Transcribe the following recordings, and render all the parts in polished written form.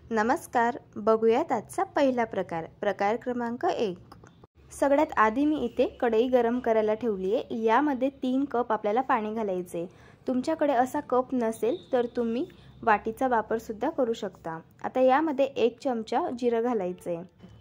नमस्कार, बघूयात आजचा पहिला प्रकार क्रमांक 1। सगळ्यात आधी मी इथे कढई गरम करायला ठेवली आहे। यामध्ये 3 कप आपल्याला पाणी घालायचे। तुमच्याकडे असा कप नसेल तर तुम्ही वाटीचा वापर सुद्धा करू शकता। आता यामध्ये 1 चमचा जिरं घालायचे,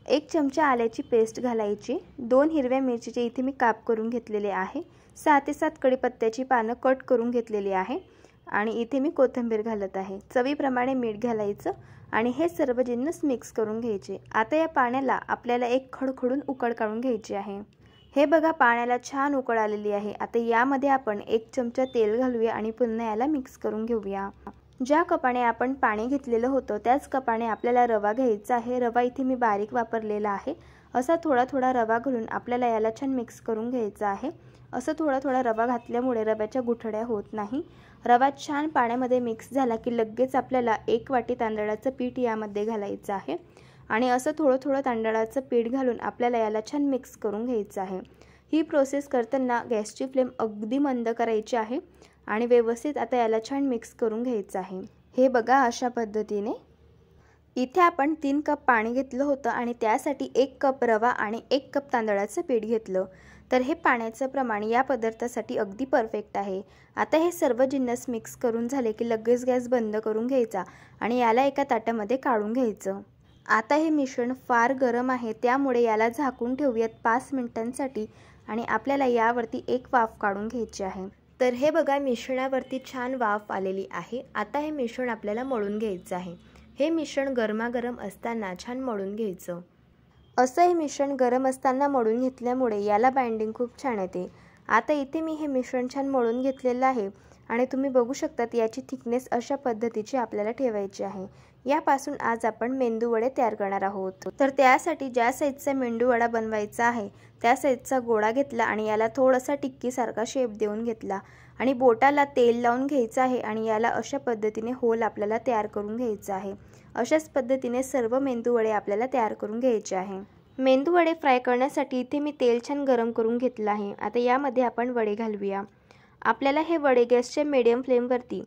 1 चमचा आल्याची पेस्ट घालायची, 2 हिरव्या मिरचीचे इथे मी काप करून घेतलेले आहे, 6 ते 7 कढीपत्त्याची पानं कट करून घेतलेली आहे आणि इथे मी कोथिंबीर घालत आहे। चवीप्रमाणे मीठ घालायचं आणि हे सर्व जिन्नस मिक्स करून घ्यायचे। आता या पाण्याला आपल्याला एक खडखडून उकळ काढून घ्यायची आहे। हे बघा, पाण्याला छान उकळ आलेली आहे। आता यामध्ये आपण 1 चमचा तेल घालूया आणि पुन्हा याला मिक्स करून घेऊया। ज्या कपाने आपण पाणी घेतलेलं होतं त्याच कपाने आपल्याला रवा घ्यायचा आहे। रवा इथे मी बारीक वापरलेला आहे। असा थोडा थोडा रवा घालून आपल्याला याला छान मिक्स करून घ्यायचा आहे। असं थोडा थोडा रवा घातल्यामुळे रव्याच्या गुठळ्या होत नाही। रवा छान पाण्यामध्ये मिक्स झाला की लगेच आपल्याला 1 वाटी तांदळाचं पीठ यामध्ये घालायचं आहे आणि असं थोडं थोडं तांदळाचं पीठ घालून आपल्याला याला छान मिक्स करून घ्यायचं आहे। ही प्रोसेस करताना गॅसची फ्लेम अगदी मंद करायची आहे आणि व्यवस्थित आता याला छान मिक्स करून घ्यायचं आहे। हे बघा, अशा पद्धतीने इथे आपण 3 कप पाणी घेतलं होतं आणि त्यासाठी 1 कप रवा आणि 1 कप तांदळाचं पीठ घेतलं। तर हे पाण्याचं प्रमाण या पदार्थासाठी अगदी परफेक्ट आहे। आता हे सर्व जिन्नस मिक्स करून झाले की लगेच गॅस बंद करून घ्यायचा आणि याला एका ताटामध्ये काढून घ्यायचं। आता हे मिश्रण फार गरम आहे त्यामुळे याला झाकून ठेवूयात 5 मिनिटांसाठी आणि आपल्याला यावरती एक वाफ काढून घ्यायची आहे। तर हे बघा, मिश्रणावरती छान वाफ आलेली आहे। आता हे मिश्रण आपल्याला मळून घ्यायचं आहे। हे मिश्रण गरमागरम असताना छान मळून घ्यायचं। असं हे मिश्रण गरम असताना मळून घेतल्यामुळे याला बाइंडिंग खूप छान येते। आता इथे मी हे मिश्रण छान मळून घेतलेलं आहे आणि तुम्ही बघू शकतात याची थिकनेस अशा पद्धतीची आपल्याला ठेवायची आहे। यापासून आज आपण मेंदू वडे तयार करणार आहोत। तर त्यासाठी ज्या साईजचा मेंदू वडा बनवायचा आहे त्या साईजचा गोळा घेतला आणि याला थोडासा टिक्कीसारखा शेप देऊन घेतला आणि बोटाला तेल लावून घ्यायचं आहे आणि याला अशा पद्धतीने होल आपल्याला तयार करून घ्यायचं आहे। अशाच पद्धतीने सर्व मेंदू वडे आपल्याला तयार करून घ्यायचे आहे। मेंदू वडे फ्राय करण्यासाठी इथे मी तेल छान गरम करून घेतलं आहे। आता यामध्ये आपण वडे घालूया। आपल्याला हे वडे गॅसच्या मीडियम फ्लेमवरती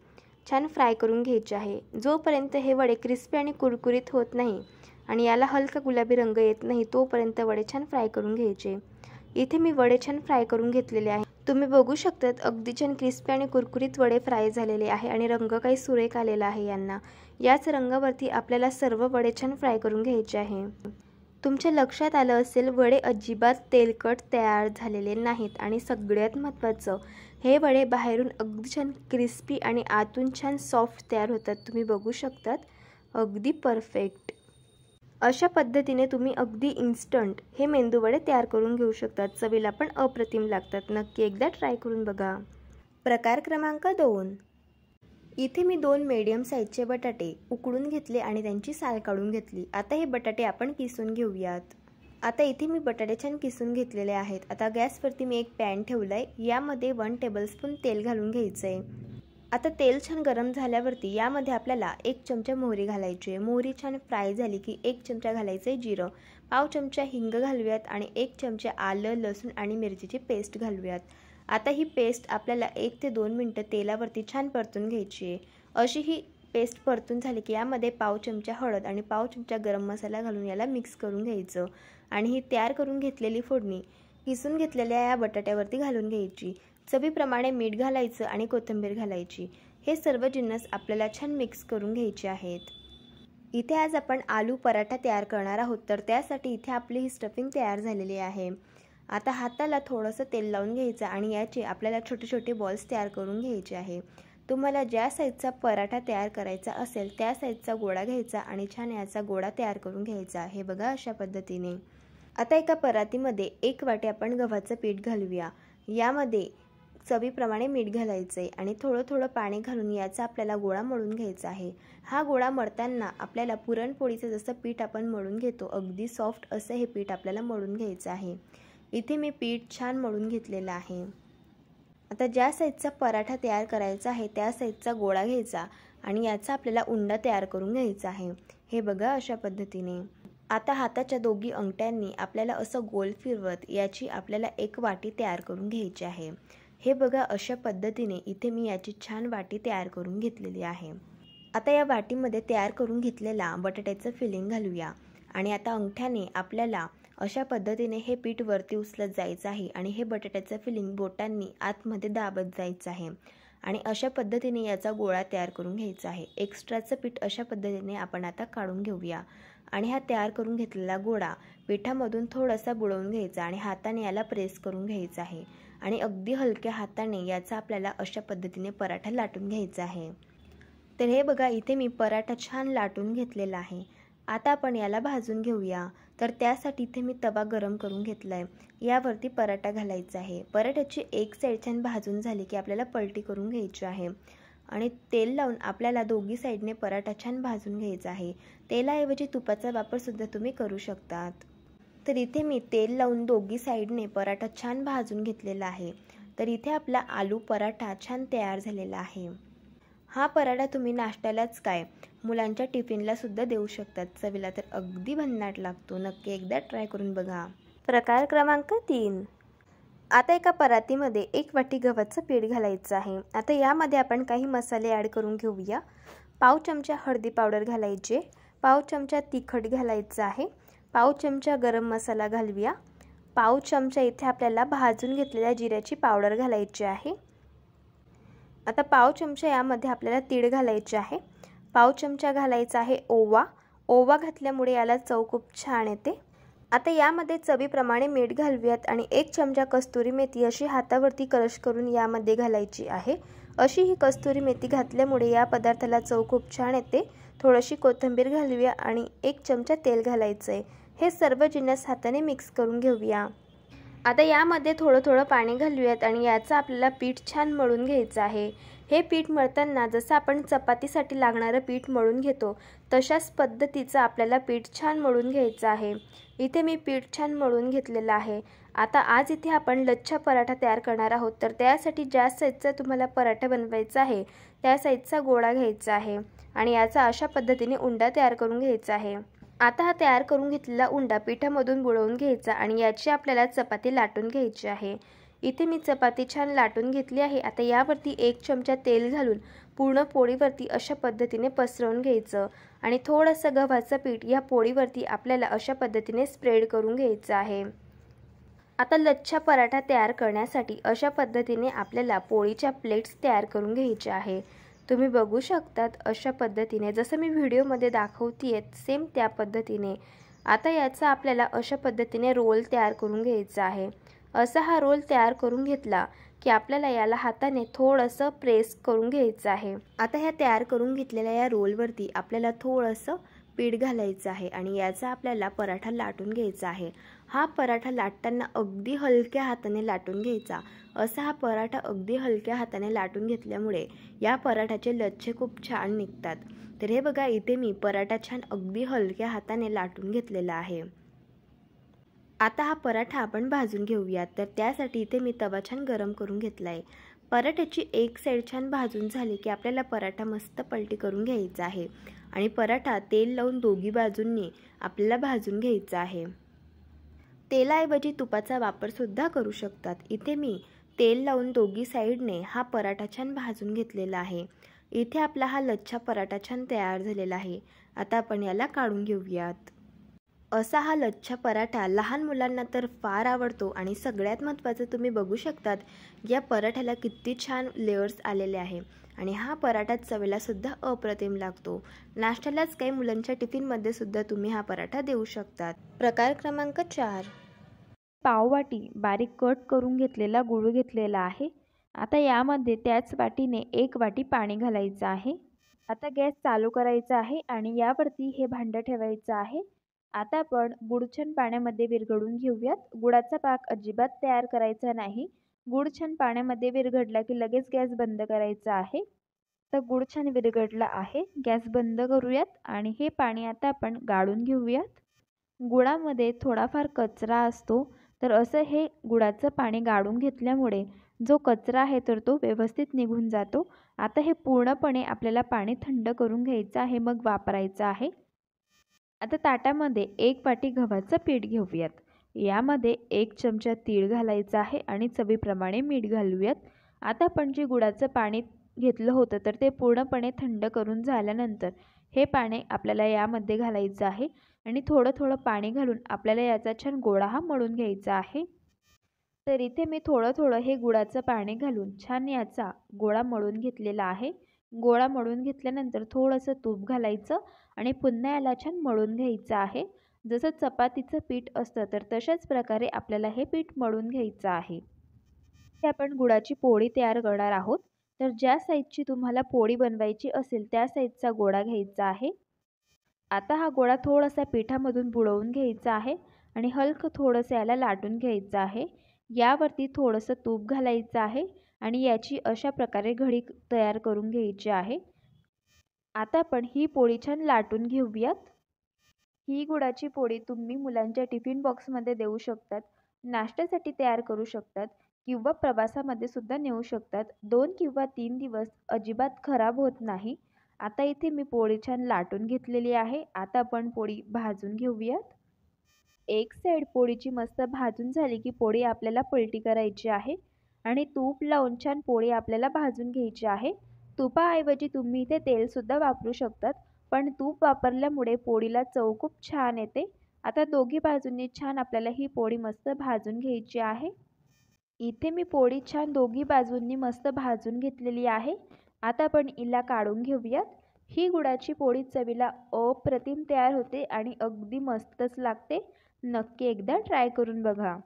छान फ्राय करून घ्यायचे आहे। जोपर्यंत हे वडे क्रिस्पी आणि कुरकुरीत होत नाही आणि याला हलका गुलाबी रंग येत नाही तोपर्यंत वडे छान फ्राय करून घ्यायचे। इथे मी वडे छान फ्राय करून घेतलेले आहे। तुम्ही बघू शकतात अगदी छान क्रिस्पी आणि कुरकुरीत वडे फ्राय झालेले आहे आणि रंग काही सुरेख आलेला आहे यांना। याच रंगावरती आपल्याला सर्व वडे छान फ्राय करून घ्यायचे आहे। तुमच्या लक्षात आलं असेल, वडे अजिबात तेलकट तयार झालेले नाहीत आणि सगळ्यात महत्त्वाचं, हे वडे बाहेरून अगदी छान क्रिस्पी आणि आतून छान सॉफ्ट तयार होतात। तुम्ही बघू शकतात अगदी परफेक्ट। अशा पद्धतीने तुम्ही अगदी इन्स्टंट हे मेंदू वडे तयार करून घेऊ शकतात। चवीला पण अप्रतिम लागतात। नक्की एकदा ट्राय करून बघा। प्रकार क्रमांक 2। इथे मी 2 मीडियम साईजचे बटाटे उकडून घेतले आणि त्यांची साल काढून घेतली। आता हे बटाटे आपण किसून घेऊयात। आता इथे मी बटाटे छान किसून घेतलेले आहेत। आता गॅसवरती मी एक पॅन ठेवलाय, यामध्ये 1 टेबलस्पून तेल घालून घ्यायचंय। आता तेल छान गरम झाल्यावरती यामध्ये आपल्याला 1 चमचा मोहरी घालायची आहे। मोहरी छान फ्राय झाली की 1 चमचा घालायचंय जिरं, पाव चमचा हिंग घालूयात आणि 1 चमचा आलं, लसूण आणि मिरचीची पेस्ट घालूयात। आता ही पेस्ट आपल्याला 1 ते 2 मिनिटं तेलावरती छान परतून घ्यायची आहे। अशी ही पेस्ट परतून झाली की यामध्ये पाव चमचा हळद आणि पाव चमचा गरम मसाला घालून याला मिक्स करून घ्यायचं आणि ही तयार करून घेतलेली फोडणी किसून घेतलेल्या या बटाट्यावरती घालून घ्यायची। चवीप्रमाणे मीठ घालायचं आणि कोथिंबीर घालायची। हे सर्व जिन्नस आपल्याला छान मिक्स करून घ्यायचे आहेत। इथे आज आपण आलू पराठा तयार करणार आहोत, तर त्यासाठी इथे आपली ही स्टफिंग तयार झालेली आहे। आता हाताला थोडंसं तेल लावून घ्यायचं आणि याचे आपल्याला छोटे छोटे बॉल्स तयार करून घ्यायचे आहे। तुम्हाला ज्या साईजचा पराठा तयार करायचा असेल त्या साईजचा गोळा घ्यायचा आणि छान याचा गोळा तयार करून घ्यायचा आहे। बघा, अशा पद्धतीने। आता एका परातीमध्ये 1 वाटी आपण गव्हाचं पीठ घालूया। यामध्ये चवीप्रमाणे मीठ घालायचंय आणि थोडं थोडं पाणी घालून याचा आपल्याला गोळा मळून घ्यायचा आहे। हा गोळा मळताना आपल्याला पुरणपोळीचं जसं पीठ आपण मळून घेतो अगदी सॉफ्ट असं हे पीठ आपल्याला मळून घ्यायचं आहे। इथे मी पीठ छान मळून घेतलेलं आहे। आता ज्या साईजचा पराठा तयार करायचा आहे त्या साईजचा गोळा घ्यायचा आणि याचा आपल्याला उंडा तयार करून घ्यायचा आहे। हे बघा, अशा पद्धतीने। आता हाताच्या दोघी अंगठ्यांनी आपल्याला असं गोल फिरवत याची आपल्याला एक वाटी तयार करून घ्यायची आहे। हे बघा, अशा पद्धतीने इथे मी याची छान वाटी तयार करून घेतलेली आहे। आता या वाटीमध्ये तयार करून घेतलेला बटाट्याचं फिलिंग घालूया आणि आता अंगठ्याने आपल्याला अशा पद्धतीने हे पीठ वरती उचलत जायचं आहे आणि हे बटाट्याचं फिलिंग बोटांनी आतमध्ये दाबत जायचं आहे आणि अशा पद्धतीने याचा गोळा तयार करून घ्यायचा आहे। एक्स्ट्राचं पीठ अशा पद्धतीने आपण आता काढून घेऊया आणि हा तयार करून घेतलेला गोळा पिठामधून थोडासा बुडवून घ्यायचा आणि हाताने याला प्रेस करून घ्यायचा आहे आणि अगदी हलक्या हाताने याचा आपल्याला अशा पद्धतीने पराठा लाटून घ्यायचा आहे। तर हे बघा, इथे मी पराठा छान लाटून घेतलेला आहे। आता आपण याला भाजून घेऊया। तर त्यासाठी इथे मी तवा गरम करून घेतलाय, यावरती पराठा घालायचा आहे। पराठ्याची एक साईड छान भाजून झाली की आपल्याला पलटी करून घ्यायची आहे आणि तेल लावून आपल्याला दोघी साईडने पराठा छान भाजून घ्यायचा आहे। तेलाऐवजी तुपाचा वापर सुद्धा तुम्ही करू शकतात। तर इथे मी तेल लावून दोघी साईडने पराठा छान भाजून घेतलेला आहे। तर इथे आपला आलू पराठा छान तयार झालेला आहे। हा पराठा तुम्ही नाश्त्यालाच काय मुलांच्या टिफिनला सुद्धा देऊ शकतात। चवीला तर अगदी भन्नाट लागतो, नक्की एकदा ट्राय करून बघा। प्रकार क्रमांक 3। आता एका परातीमध्ये 1 वाटी गव्हाचं पीठ घालायचं आहे। आता यामध्ये आपण काही मसाले ॲड करून घेऊया। पाव चमचा हळदी पावडर घालायचे, पाव चमचा तिखट घालायचं आहे, पाव चमचा गरम मसाला घालूया, पाव चमचा इथे आपल्याला भाजून घेतलेल्या जिऱ्याची पावडर घालायची आहे। आता पाव चमचा यामध्ये आपल्याला तीळ घालायचे आहे, पाव चमचा घालायचा आहे ओवा। ओवा घातल्यामुळे याला चव खूप छान येते। आता यामध्ये चवीप्रमाणे मीठ घालूयात आणि 1 चमचा कस्तुरी मेथी अशी हातावरती क्रश करून यामध्ये घालायची आहे। अशी ही कस्तुरी मेथी घातल्यामुळे या पदार्थाला चव खूप छान येते। थोडीशी कोथिंबीर घालूया आणि 1 चमचा तेल घालायचं आहे। हे सर्व जिन्नस हाताने मिक्स करून घेऊया। आता यामध्ये थोडं पाणी घालूयात आणि याचं आपल्याला पीठ छान मळून घ्यायचं आहे। हे पीठ मळताना जसं आपण चपातीसाठी लागणारं पीठ मळून घेतो तशाच पद्धतीचं आपल्याला पीठ छान मळून घ्यायचं आहे। इथे मी पीठ छान मळून घेतलेलं आहे। आता आज इथे आपण लच्छा पराठा तयार करणार आहोत, तर त्यासाठी ज्या साईजचा तुम्हाला पराठा बनवायचा आहे त्या साईजचा गोळा घ्यायचा आहे आणि याचा अशा पद्धतीने उंडा तयार करून घ्यायचा आहे। आता हा तयार करून घेतलेला उंडा पिठामधून बुडवून घ्यायचा आणि याची आपल्याला चपाती लाटून घ्यायची आहे। इथे मी चपाती छान लाटून घेतली आहे। आता यावरती 1 चमचा तेल घालून पूर्ण पोळीवरती अशा पद्धतीने पसरवून घ्यायचं आणि थोडंसं गव्हाचं पीठ या पोळीवरती आपल्याला अशा पद्धतीने स्प्रेड करून घ्यायचं आहे। आता लच्छा पराठा तयार करण्यासाठी अशा पद्धतीने आपल्याला पोळीच्या प्लेट्स तयार करून घ्यायच्या आहे। तुम्ही बघू शकतात अशा पद्धतीने जसं मी व्हिडिओमध्ये दाखवतेय सेम त्या पद्धतीने। आता याचा आपल्याला अशा पद्धतीने रोल तयार करून घ्यायचा आहे। असा हा रोल तयार करून घेतला की आपल्याला याला हाताने थोडंसं प्रेस करून घ्यायचं आहे। आता ह्या तयार करून घेतलेल्या या रोलवरती आपल्याला थोडंसं पीठ घालायचं आहे आणि याचा आपल्याला पराठा लाटून घ्यायचा आहे। हा पराठा लाटताना अगदी हलक्या हाताने लाटून घ्यायचा। असा हा पराठा अगदी हलक्या हाताने लाटून घेतल्यामुळे या पराठाचे लच्छे खूप छान निघतात। तर हे बघा, इथे मी पराठा छान अगदी हलक्या हाताने लाटून घेतलेला आहे। आता हा पराठा आपण भाजून घेऊयात। तर त्यासाठी इथे मी तवा छान गरम करून घेतलाय। पराठ्याची एक साईड छान भाजून झाली की आपल्याला पराठा मस्त पलटी करून घ्यायचा आहे आणि पराठा तेल लावून दोघी बाजूंनी आपल्याला भाजून घ्यायचा आहे। तेलाऐवजी तुपाचा वापर सुद्धा करू शकतात। इथे मी तेल लावून दोघी साईडने हा पराठा छान भाजून घेतलेला आहे। इथे आपला हा लच्छा पराठा छान तयार झालेला आहे। आता आपण याला काढून घेऊयात। असा हा लच्छा पराठा लहान मुलांना तर फार आवडतो आणि सगळ्यात महत्त्वाचं तुम्ही बघू शकतात या पराठ्याला किती छान लेयर्स आलेले आहे आणि हा पराठा चवीला सुद्धा अप्रतिम लागतो। नाश्त्यालाच काही मुलांच्या टिफिनमध्ये सुद्धा तुम्ही हा पराठा देऊ शकतात। प्रकार क्रमांक 4। पाव वाटी बारीक कट करून घेतलेला गूळ घेतलेला आहे। आता यामध्ये त्याच वाटीने 1 वाटी पाणी घालायचं आहे। आता गॅस चालू करायचा आहे आणि यावरती हे भांडं ठेवायचं आहे। आता आपण गुळ छान पाण्यामध्ये विरघळून घेऊयात। गुळाचा पाक अजिबात तयार करायचा नाही। गुळ छान पाण्यामध्ये विरघळला की लगेच गॅस बंद करायचा आहे। तर गुळ छान विरघळला आहे, गॅस बंद करूयात आणि हे पाणी आता आपण गाळून घेऊयात। गुळामध्ये थोडाफार कचरा असतो, तर असं हे गुळाचं पाणी गाळून घेतल्यामुळे जो कचरा आहे तर तो व्यवस्थित निघून जातो। आता हे पूर्णपणे आपल्याला पाणी थंड करून घ्यायचं आहे, मग वापरायचं आहे। आता ताटामध्ये 1 वाटी गव्हाचं पीठ घेऊयात। यामध्ये 1 चमचा तीळ घालायचा आहे आणि चवीप्रमाणे मीठ घालूयात। आता आपण जे गुळाचं पाणी घेतलं होतं तर ते पूर्णपणे थंड करून झाल्यानंतर हे पाणी आपल्याला यामध्ये घालायचं आहे आणि थोडं थोडं पाणी घालून आपल्याला याचा छान गोळा हा मळून घ्यायचा आहे। तर इथे मी थोडं थोडं हे गुळाचं पाणी घालून छान याचा गोळा मळून घेतलेला आहे। गोळा मळून घेतल्यानंतर थोडंसं तूप घालायचं आणि पुन्हा याला छान मळून घ्यायचं आहे। जसं चपातीचं पीठ असतं तर तशाच प्रकारे आपल्याला हे पीठ मळून घ्यायचं आहे। आपण गुळाची पोळी तयार करणार आहोत, तर ज्या साईजची तुम्हाला पोळी बनवायची असेल त्या साईजचा गोळा घ्यायचा आहे। आता हा गोळा थोडासा पिठामधून बुडवून घ्यायचा आहे आणि हलकं थोडंसं याला लाटून घ्यायचं आहे। यावरती थोडंसं तूप घालायचं आहे आणि याची अशा प्रकारे घडी तयार करून घ्यायची आहे। आता आपण ही पोळी छान लाटून घेऊयात। ही गुळाची पोळी तुम्ही मुलांच्या टिफिन बॉक्समध्ये देऊ शकतात, नाश्त्यासाठी तयार करू शकतात किंवा प्रवासामध्ये सुद्धा नेऊ शकतात। 2 किंवा 3 दिवस अजिबात खराब होत नाही। आता इथे मी पोळी छान लाटून घेतलेली आहे। आता आपण पोळी भाजून घेऊयात। एक साईड पोळीची मस्त भाजून झाली की पोळी आपल्याला पलटी करायची आहे आणि तूप लावून छान पोळी आपल्याला भाजून घ्यायची आहे। तुपाऐवजी तुम्ही इथे तेल सुद्धा वापरू शकतात, पण तूप वापरल्यामुळे पोळीला चव खूप छान येते। आता दोघी बाजूंनी छान आपल्याला ही पोळी मस्त भाजून घ्यायची आहे। इथे मी पोळी छान दोघी बाजूंनी मस्त भाजून घेतलेली आहे। आता आपण हिला काढून घेऊयात। ही गुळाची पोळी चवीला अप्रतिम तयार होते आणि अगदी मस्तच लागते। नक्की एकदा ट्राय करून बघा।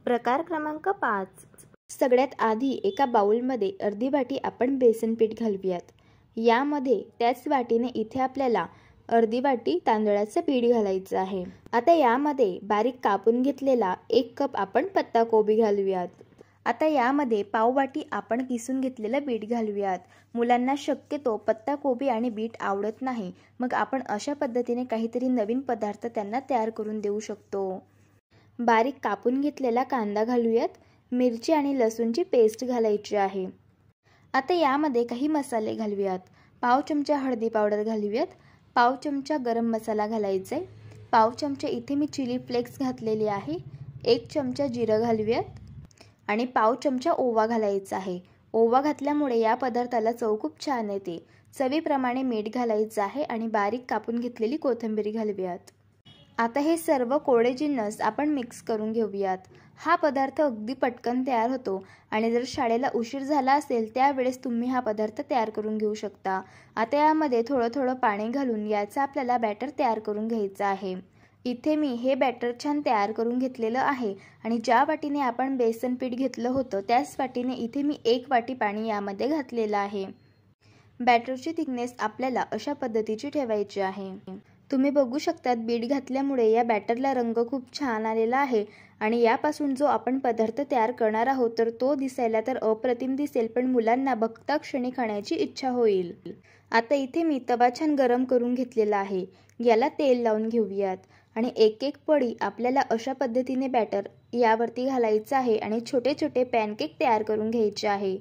प्रकार क्रमांक 5, सगळ्यात आधी एका बाउलमध्ये अर्धी वाटी आपण बेसन पीठ घालूयात। यामध्ये त्याच वाटीने इथे आपल्याला अर्धी वाटी तांदळाचं पीठ घालायचं आहे। आता यामध्ये बारीक कापून घेतलेला 1 कप आपण पत्ताकोबी घालूयात। आता यामध्ये पाव वाटी आपण किसून घेतलेलं बीट घालूयात। मुलांना शक्यतो पत्ताकोबी आणि बीट आवडत नाही, मग आपण अशा पद्धतीने काहीतरी नवीन पदार्थ त्यांना तयार करून देऊ शकतो। बारीक कापून घेतलेला कांदा घालूयात। मिरची आणि लसूणची पेस्ट घालायची आहे। आता यामध्ये काही मसाले घालूयात। पाव चमचा हळदी पावडर घालूयात, पाव चमचा गरम मसाला घालायचा आहे, पाव चमचा इथे मी चिली फ्लेक्स घातलेली आहे, 1 चमचा जिरं घालूयात आणि पाव चमचा ओवा घालायचा आहे। ओवा घातल्यामुळे या पदार्थाला चव खूप छान येते। चवीप्रमाणे मीठ घालायचं आहे आणि बारीक कापून घेतलेली कोथिंबीर घालूयात। आता हे सर्व कोरडे जिन्नस आपण मिक्स करून घेऊयात। हा पदार्थ अगदी पटकन तयार होतो आणि जर शाळेला उशीर झाला असेल त्यावेळेस तुम्ही हा पदार्थ तयार करून घेऊ शकता। आता यामध्ये थोडं थोडं पाणी घालून याचा आपल्याला बॅटर तयार करून घ्यायचं आहे। इथे मी हे बॅटर छान तयार करून घेतलेलं आहे आणि ज्या वाटीने आपण बेसन पीठ घेतलं होतं त्याच वाटीने इथे मी 1 वाटी पाणी यामध्ये घातलेलं आहे। बॅटरची थिकनेस आपल्याला अशा पद्धतीची ठेवायची आहे। तुम्ही बघू शकतात बीट घातल्यामुळे या बॅटरला रंग खूप छान आलेला आहे आणि यापासून जो आपण पदार्थ तयार करणार आहोत तर तो दिसायला तर अप्रतिम दिसेल, पण मुलांना बघता क्षणी खाण्याची इच्छा होईल। आता इथे मी तवा छान गरम करून घेतलेला आहे। याला तेल लावून घेऊयात आणि एक एक पळी आपल्याला अशा पद्धतीने बॅटर यावरती घालायचं आहे आणि छोटे छोटे पॅनकेक तयार करून घ्यायचे आहे।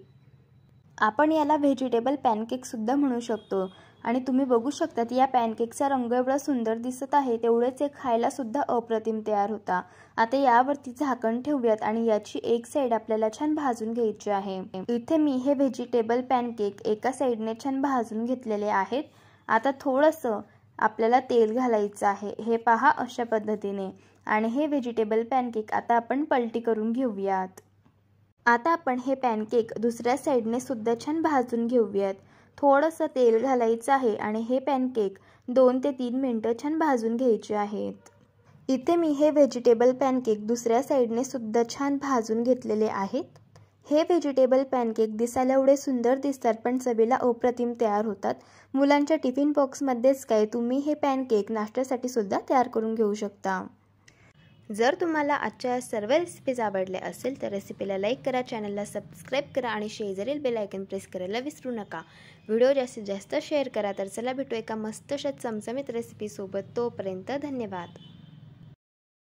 आपण याला व्हेजिटेबल पॅनकेक सुद्धा म्हणू शकतो आणि तुम्ही बघू शकतात या पॅनकेकचा रंग एवढा सुंदर दिसत आहे, तेवढेच हे खायला सुद्धा अप्रतिम तयार होता। आता यावरती झाकण ठेवूयात आणि याची एक साईड आपल्याला छान भाजून घ्यायची आहे। इथे मी हे व्हेजिटेबल पॅनकेक एका साईडने छान भाजून घेतलेले आहेत। आता थोडंसं आपल्याला तेल घालायचं आहे, हे पहा अशा पद्धतीने, आणि हे व्हेजिटेबल पॅनकेक आता आपण पलटी करून घेऊयात। आता आपण हे पॅनकेक दुसऱ्या साईडने सुद्धा छान भाजून घेऊयात। थोडंसं तेल घालायचं आहे आणि हे पॅनकेक 2 ते 3 मिनिटं छान भाजून घ्यायचे आहेत। इथे मी हे व्हेजिटेबल पॅनकेक दुसऱ्या साईडने सुद्धा छान भाजून घेतलेले आहेत। हे व्हेजिटेबल पॅनकेक दिसायला एवढे सुंदर दिसतात पण चवीला अप्रतिम तयार होतात। मुलांच्या टिफिन बॉक्समध्येच काय, तुम्ही हे पॅनकेक नाश्त्यासाठी सुद्धा तयार करून घेऊ शकता। जर तुम्हाला आजच्या सर्व रेसिपीज आवडल्या असेल तर रेसिपीला लाईक करा, चॅनलला सबस्क्राईब करा आणि शेजारील बेल आयकॉन प्रेस करायला विसरू नका। व्हिडिओ जास्तीत जास्त शेअर करा। तर चला भेटू एका मस्त अशा चमचमीत रेसिपीसोबत। तोपर्यंत धन्यवाद।